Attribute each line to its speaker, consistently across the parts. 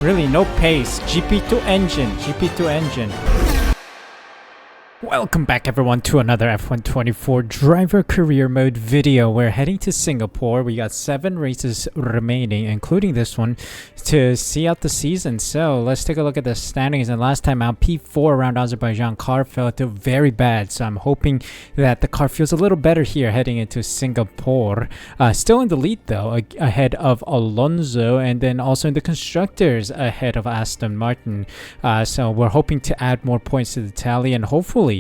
Speaker 1: Really, no pace. GP2 engine. GP2 engine. Welcome back everyone to another F124 driver career mode video. We're heading to Singapore. We got 7 races remaining, including this one, to see out the season. So let's take a look at the standings. And last time out, P4 around Azerbaijan, car felt very bad. So I'm hoping that the car feels a little better here heading into Singapore. Still in the lead though, ahead of Alonso, and then also in the constructors ahead of Aston Martin. So we're hoping to add more points to the tally and hopefully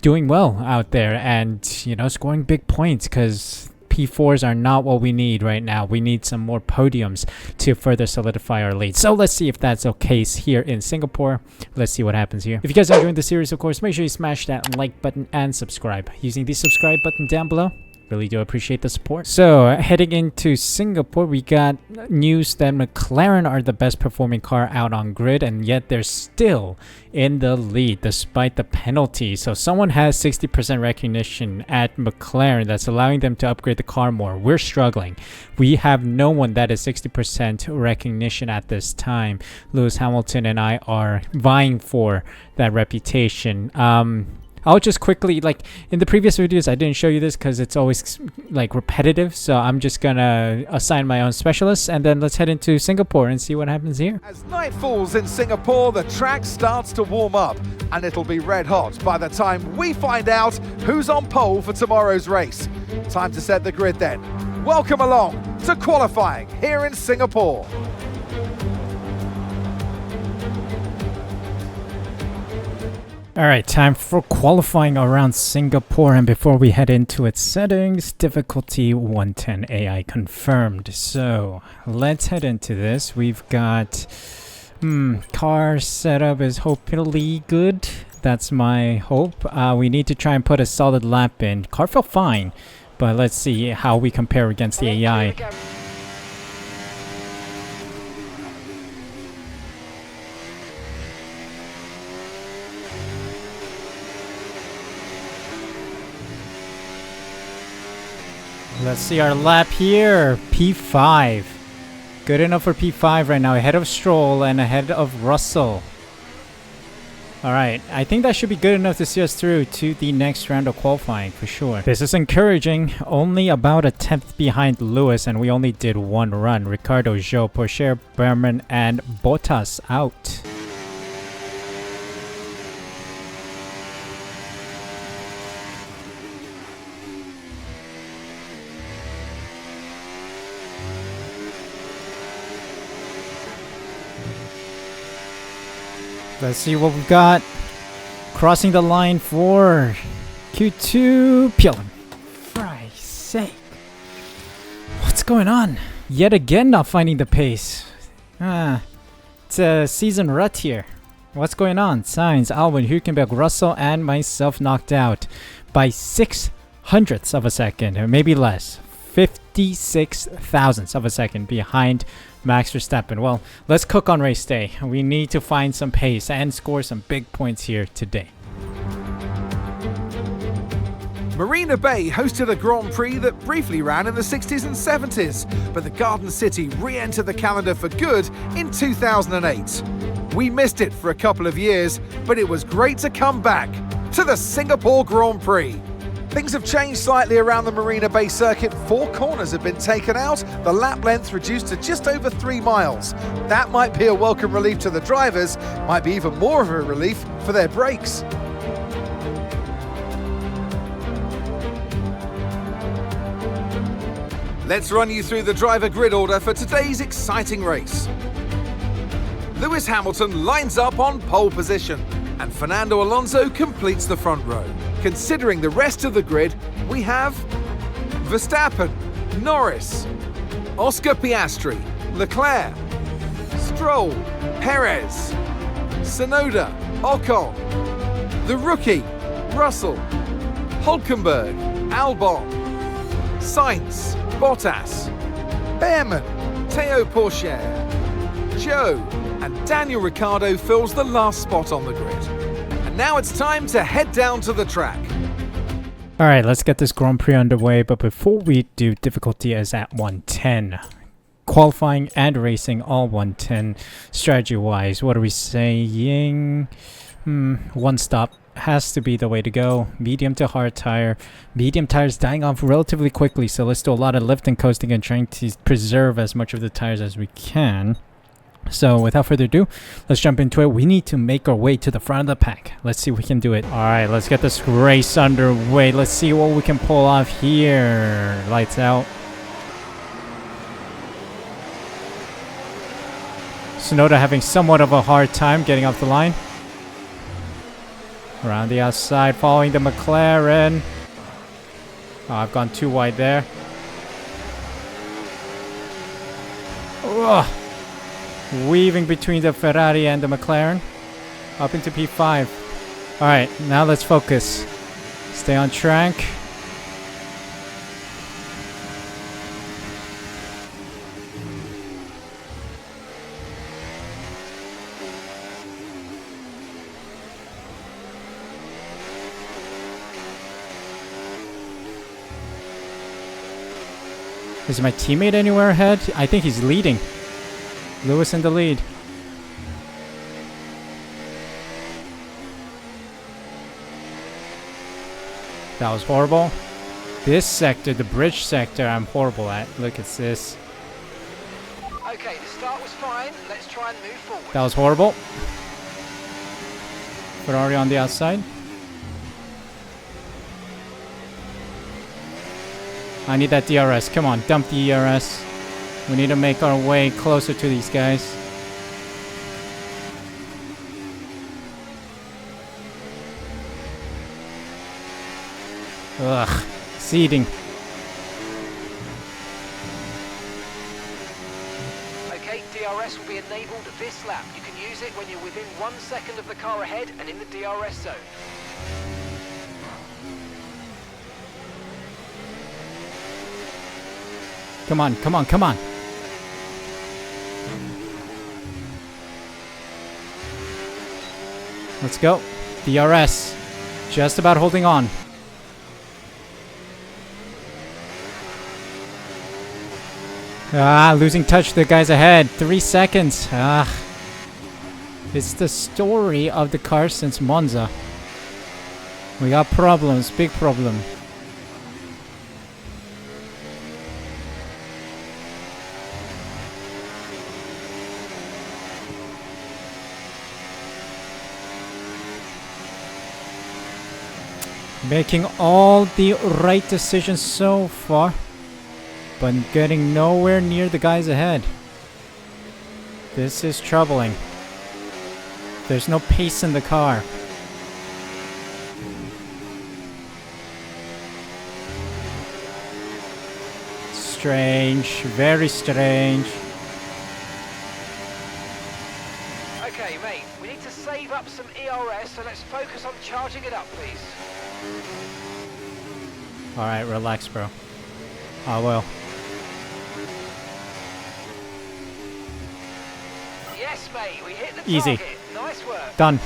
Speaker 1: doing well out there and, you know, scoring big points, because P4s are not what we need right now. We need some more podiums to further solidify our lead. So let's see if that's the case here in Singapore. Let's see what happens here. If you guys are enjoying the series, of course, make sure you smash that like button and subscribe using the subscribe button down below. Really do appreciate the support. So heading into Singapore, we got news that McLaren are the best performing car out on grid, and yet they're still in the lead despite the penalty. So someone has 60% recognition at McLaren that's allowing them to upgrade the car more. We're struggling. We have no one that is 60% recognition at this time. Lewis Hamilton and I are vying for that reputation. I'll just quickly, like in the previous videos, I didn't show you this because it's always like repetitive. So I'm just gonna assign my own specialists, and then let's head into Singapore and see what happens here.
Speaker 2: As night falls in Singapore, the track starts to warm up, and it'll be red hot by the time we find out who's on pole for tomorrow's race. Time to set the grid then. Welcome along to qualifying here in Singapore.
Speaker 1: Alright, time for qualifying around Singapore, and before we head into its settings, difficulty 110 AI confirmed. So let's head into this. We've got car setup is hopefully good. That's my hope. We need to try and put a solid lap in. Car felt fine, but let's see how we compare against the AI. Let's see our lap here. P5. Good enough for P5 right now. Ahead of Stroll and ahead of Russell. Alright, I think that should be good enough to see us through to the next round of qualifying for sure. This is encouraging. Only about a 10th behind Lewis, and we only did one run. Ricardo, Zhou, Porsche, Berman, and Bottas out. Let's see what we've got. Crossing the line for Q2. Pillon. For Christ's sake. What's going on? Yet again not finding the pace. It's a season rut here. What's going on? Sainz, Albon, Hülkenberg, Russell, and myself knocked out by 0.06 of a second, or maybe less. 56 thousandths of a second behind Max Verstappen. Well, let's cook on race day. We need to find some pace and score some big points here today.
Speaker 2: Marina Bay hosted a Grand Prix that briefly ran in the 60s and 70s, but the Garden City re-entered the calendar for good in 2008. We missed it for a couple of years, but it was great to come back to the Singapore Grand Prix. Things have changed slightly around the Marina Bay circuit. 4 corners have been taken out, the lap length reduced to just over 3 miles. That might be a welcome relief to the drivers, might be even more of a relief for their brakes. Let's run you through the driver grid order for today's exciting race. Lewis Hamilton lines up on pole position, and Fernando Alonso completes the front row. Considering the rest of the grid, we have Verstappen, Norris, Oscar Piastri, Leclerc, Stroll, Perez, Tsunoda, Ocon, the rookie, Russell, Hülkenberg, Albon, Sainz, Bottas, Berman, Théo Pourchaire, Zhou, and Daniel Ricciardo fills the last spot on the grid. And now it's time to head down to the track.
Speaker 1: Alright, let's get this Grand Prix underway, but before we do, difficulty is at 110. qualifying and racing all 110 strategy wise. What are we saying? One stop has to be the way to go. Medium to hard tire. Medium tires dying off relatively quickly, so let's do a lot of lift and coasting and trying to preserve as much of the tires as we can. So without further ado, let's jump into it. We need to make our way to the front of the pack. Let's see if we can do it. Alright, let's get this race underway. Let's see what we can pull off here. Lights out. Tsunoda having somewhat of a hard time getting off the line. Around the outside, following the McLaren. Oh, I've gone too wide there. Ugh. Weaving between the Ferrari and the McLaren. Up into P5. Alright, now let's focus. Stay on track. Is my teammate anywhere ahead? I think he's leading. Lewis in the lead. That was horrible. This sector, the bridge sector, I'm horrible at. Look at this.
Speaker 3: Okay, the start was fine. Let's try and move forward.
Speaker 1: That was horrible. Ferrari on the outside. I need that DRS. Come on, dump the DRS. We need to make our way closer to these guys. Ugh, seeding.
Speaker 3: Okay, DRS will be enabled this lap. You can use it when you're within 1 second of the car ahead and in the DRS zone.
Speaker 1: Come on, come on, come on. Let's go. DRS. Just about holding on. Ah, losing touch to the guys ahead. 3 seconds. Ah. It's the story of the car since Monza. We got problems. Big problem. Making all the right decisions so far, but getting nowhere near the guys ahead. This is troubling. There's no pace in the car. Strange, very strange.
Speaker 3: Okay, mate, we need to save up some ERS, so let's focus on charging it up, please.
Speaker 1: Alright, relax, bro. I will.
Speaker 3: Yes, mate, we hit the
Speaker 1: Easy.
Speaker 3: target. Nice work.
Speaker 1: Done.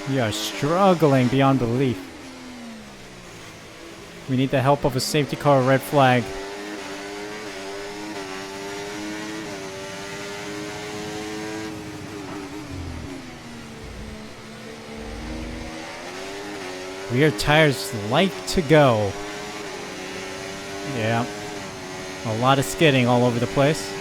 Speaker 1: We are struggling beyond belief. We need the help of a safety car, red flag. Rear tires like to go. Yeah. A lot of skidding all over the place.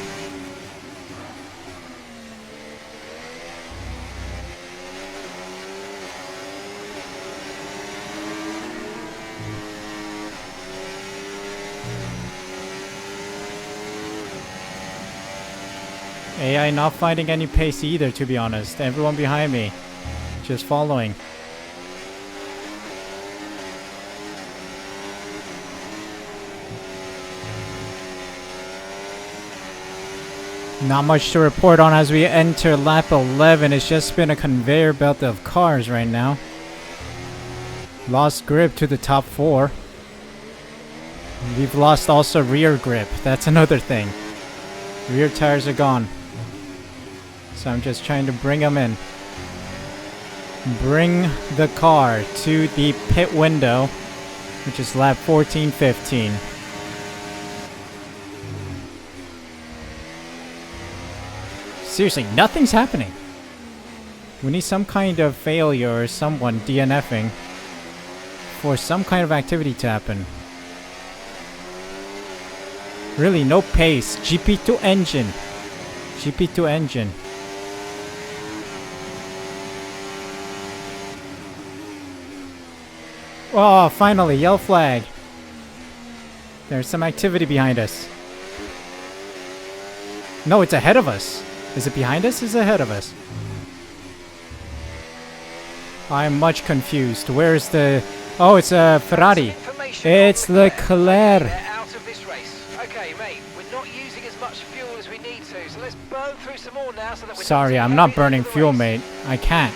Speaker 1: AI not finding any pace either, to be honest. Everyone behind me. Just following. Not much to report on as we enter lap 11. It's just been a conveyor belt of cars right now. Lost grip to the top 4. We've lost also rear grip. That's another thing. Rear tires are gone. So I'm just trying to bring them in. bring the car to the pit window, which is lap 14-15. Seriously, nothing's happening. We need some kind of failure or someone DNFing for some kind of activity to happen. Really, no pace. GP2 engine. GP2 engine. Oh, finally, yellow flag. There's some activity behind us. No, it's ahead of us. Is it behind us? Is it ahead of us? I'm much confused. Where's the... Oh, it's a Ferrari. It's Leclerc.
Speaker 3: They're out of this race. Okay, mate, we're not using as much fuel as we need to, so let's burn through some more now so that we're
Speaker 1: Sorry, I'm not burning fuel, mate. I can't.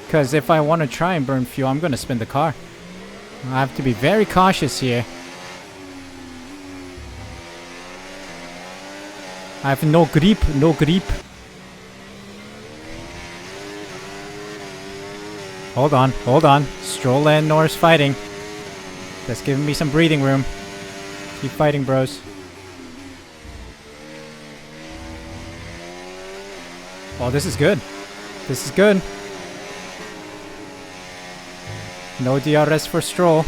Speaker 1: Because if I want to try and burn fuel, I'm going to spin the car. I have to be very cautious here. I have no grip, no grip. Hold on, hold on. Stroll and Norris fighting. That's giving me some breathing room. Keep fighting, bros. Oh, this is good. This is good. No DRS for Stroll.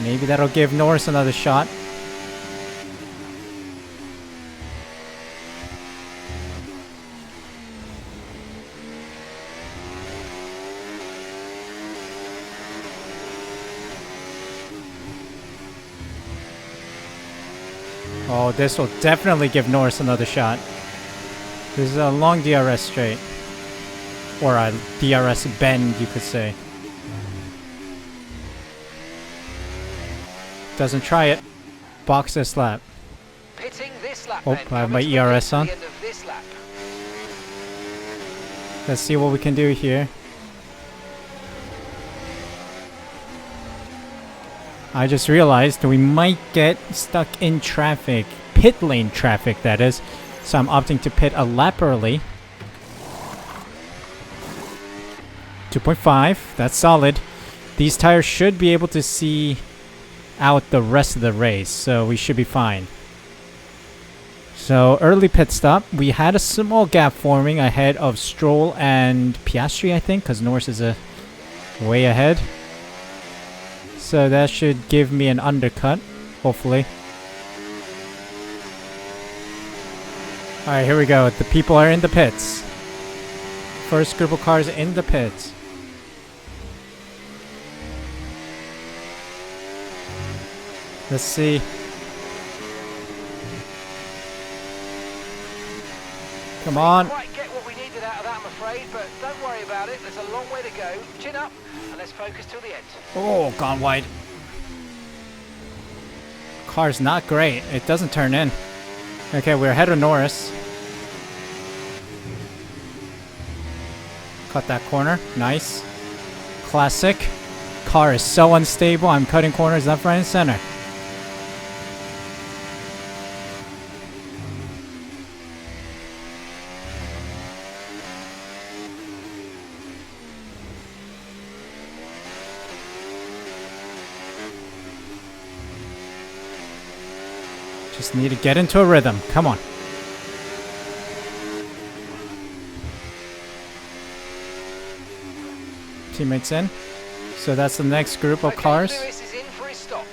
Speaker 1: Maybe that'll give Norris another shot. Oh, this will definitely give Norris another shot. This is a long DRS straight. Or a DRS bend, you could say. Doesn't try it. Box this lap.
Speaker 3: Pitting this lap,
Speaker 1: Oh, I have my ERS on. Let's see what we can do here. I just realized we might get stuck in traffic. Pit lane traffic, that is. So I'm opting to pit a lap early. 2.5. That's solid. These tires should be able to see out the rest of the race, so we should be fine. So early pit stop. We had a small gap forming ahead of Stroll and Piastri, I think, because Norris is way ahead. So that should give me an undercut, hopefully. Alright, here we go. The people are in the pits. First group of cars in the pits. Let's see. Come on.
Speaker 3: Didn't quite get what we needed out of that, I'm afraid, but don't worry about it. There's a long way to go. Chin up, and let's focus till the end.
Speaker 1: Oh, gone wide. Car's not great. It doesn't turn in. Okay, we're ahead of Norris. Cut that corner. Nice. Classic. Car is so unstable. I'm cutting corners left, right, and center. Just need to get into a rhythm. Come on. Teammates in. So that's the next group of cars.
Speaker 3: Lewis is in for his stop.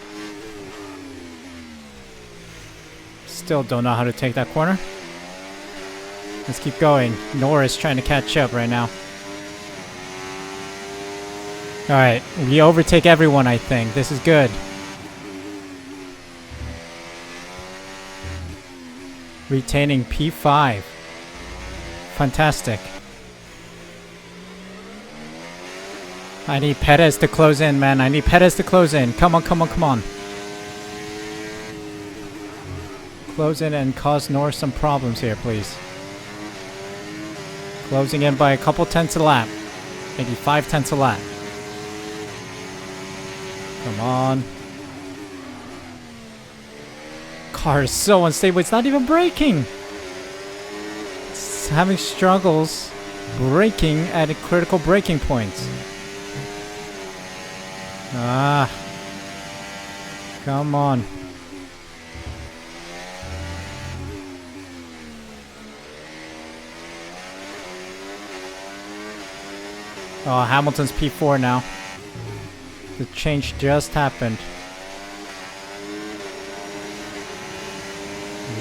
Speaker 1: Still don't know how to take that corner. Let's keep going. Norris trying to catch up right now. Alright, we overtake everyone, I think. This is good. Retaining P5. Fantastic. I need Perez to close in, man. I need Perez to close in. Come on, come on, come on. Close in and cause Norris some problems here, please. Closing in by a couple tenths a lap. Maybe 5 tenths a lap. Come on. Car is so unstable. It's not even braking. It's having struggles braking at a critical braking points. Ah. Come on. Oh, Hamilton's P4 now. The change just happened.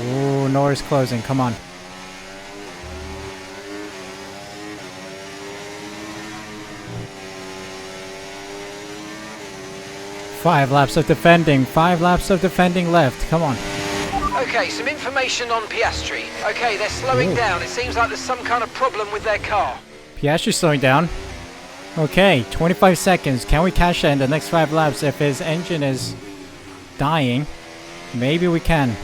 Speaker 1: Ooh, Norris closing. Come on. Five laps of defending. 5 laps of defending left. Come on.
Speaker 3: Okay, some information on Piastri. Okay, they're slowing down. It seems like there's some kind of problem with their car.
Speaker 1: Piastri's slowing down. Okay, 25 seconds. Can we cash in the next 5 laps if his engine is dying? Maybe we can.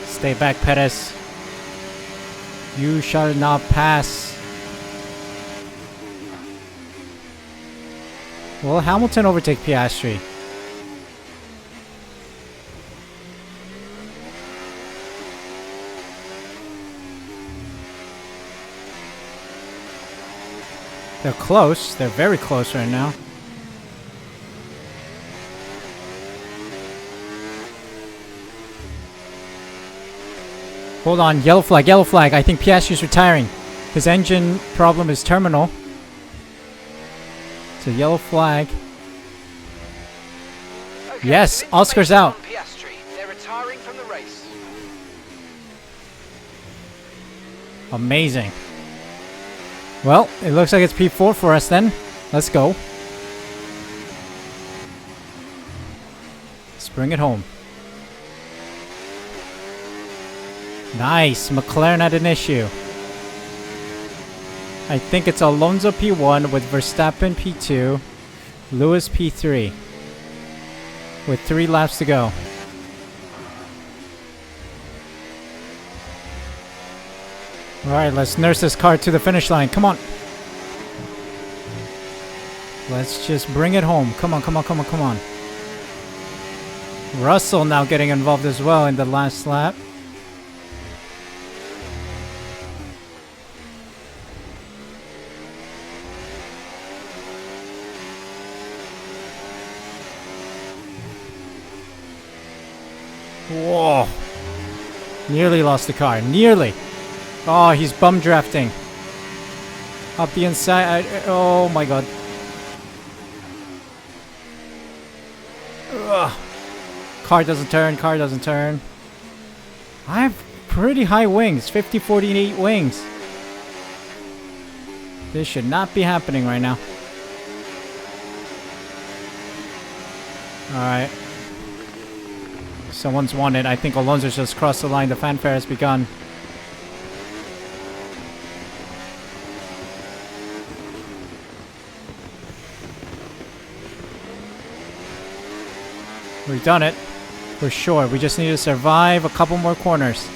Speaker 1: Stay back, Perez. You shall not pass. Will Hamilton overtake Piastri? They're close. They're very close right now. Hold on. Yellow flag. Yellow flag. I think Piastri's retiring. His engine problem is terminal. It's a yellow flag.
Speaker 3: Okay,
Speaker 1: Yes, Oscar's out.
Speaker 3: Piastri. They're retiring from the race.
Speaker 1: Amazing. Well, it looks like it's P4 for us then. Let's go. Let's bring it home. Nice. McLaren had an issue. I think it's Alonso P1 with Verstappen P2, Lewis P3 with 3 laps to go. Alright, let's nurse this car to the finish line. Come on. Let's just bring it home. Come on, come on, come on, come on. Russell now getting involved as well in the last lap. Whoa. Nearly lost the car. Nearly. Oh, he's bum drafting. Up the inside. Oh my god. Ugh. Car doesn't turn. Car doesn't turn. I have pretty high wings. 50, 40, and 8 wings. This should not be happening right now. Alright. Someone's won it. I think Alonso's just crossed the line. The fanfare has begun. We've done it. For sure. We just need to survive a couple more corners.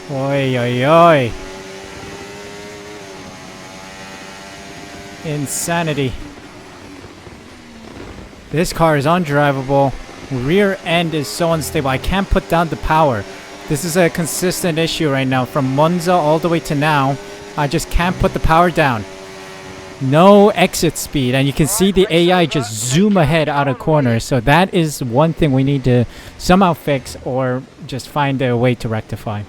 Speaker 1: Oi, oi, oi. Insanity. This car is undrivable. Rear end is so unstable. I can't put down the power. This is a consistent issue right now. From Monza all the way to now, I just can't put the power down. No exit speed. And you can see the AI just zoom ahead out of corners. So that is one thing we need to somehow fix or just find a way to rectify.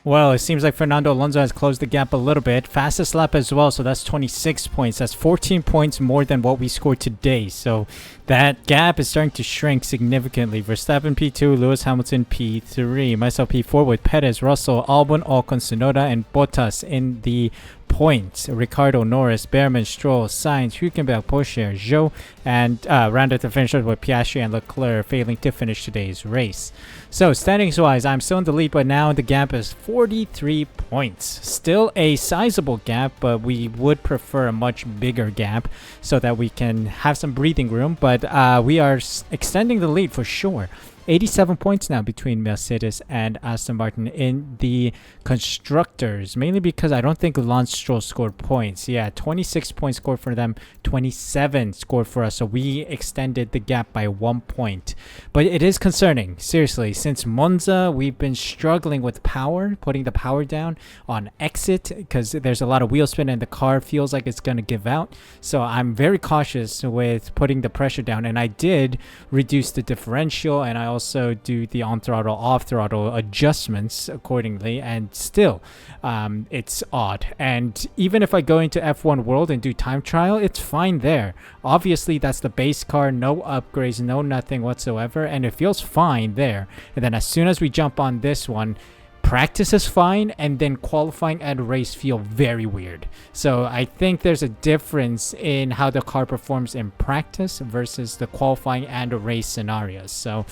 Speaker 1: Well, it seems like Fernando Alonso has closed the gap a little bit. Fastest lap as well, so that's 26 points. That's 14 points more than what we scored today. So that gap is starting to shrink significantly. Verstappen P2, Lewis Hamilton P3, myself P4 with Perez, Russell, Albon, Ocon, Tsunoda, and Bottas in the points. Ricardo, Norris, Behrman, Stroll, Sainz, Hülkenberg, Porsche, Zhou, and rounded the finishers with Piastri and Leclerc failing to finish today's race. So standings wise, I'm still in the lead, but now the gap is 43 points. Still a sizable gap, but we would prefer a much bigger gap so that we can have some breathing room. But we are extending the lead for sure. 87 points now between Mercedes and Aston Martin in the constructors, mainly because I don't think Lance Stroll scored points. Yeah, 26 points scored for them, 27 scored for us, so we extended the gap by 1 point. But it is concerning, seriously. Since Monza, we've been struggling with power, putting the power down on exit, because there's a lot of wheel spin and the car feels like it's going to give out. So I'm very cautious with putting the pressure down, and I did reduce the differential, and I also do the on throttle, off throttle adjustments accordingly, and still it's odd. And even if I go into F1 World and do time trial, it's fine there. Obviously that's the base car, no upgrades, no nothing whatsoever, and it feels fine there. And then as soon as we jump on this one, practice is fine, and then qualifying and race feel very weird. So I think there's a difference in how the car performs in practice versus the qualifying and race scenarios. So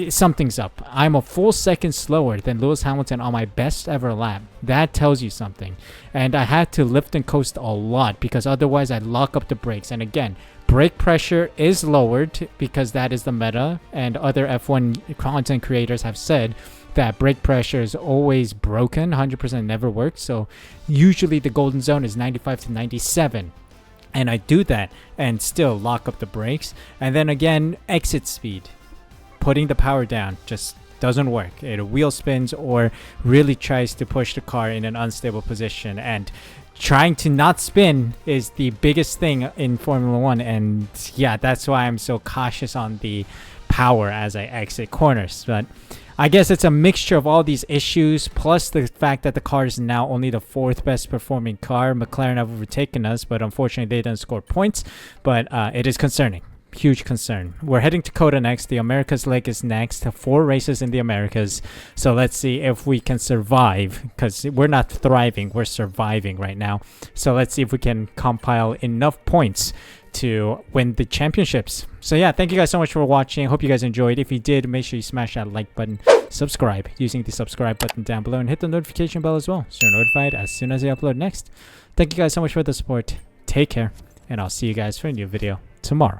Speaker 1: something's up. I'm a full second slower than Lewis Hamilton on my best ever lap. That tells you something. And I had to lift and coast a lot because otherwise I'd lock up the brakes. And again, brake pressure is lowered because that is the meta, and other F1 content creators have said that brake pressure is always broken, 100% never works. So usually the golden zone is 95 to 97. And I do that and still lock up the brakes. And then again, exit speed, putting the power down just doesn't work. It wheel spins or really tries to push the car in an unstable position. And trying to not spin is the biggest thing in Formula 1. And yeah, that's why I'm so cautious on the power as I exit corners. But I guess it's a mixture of all these issues, plus the fact that the car is now only the 4th best performing car. McLaren have overtaken us, but unfortunately they didn't score points. But it is concerning. Huge concern. We're heading to Coda next. The Americas leg is next. 4 races in the Americas. So let's see if we can survive, because we're not thriving, we're surviving right now. So let's see if we can compile enough points to win the championships. So yeah, thank you guys so much for watching. Hope you guys enjoyed. If you did, make sure you smash that like button, subscribe using the subscribe button down below, and hit the notification bell as well so you're notified as soon as I upload next. Thank you guys so much for the support. Take care, and I'll see you guys for a new video tomorrow.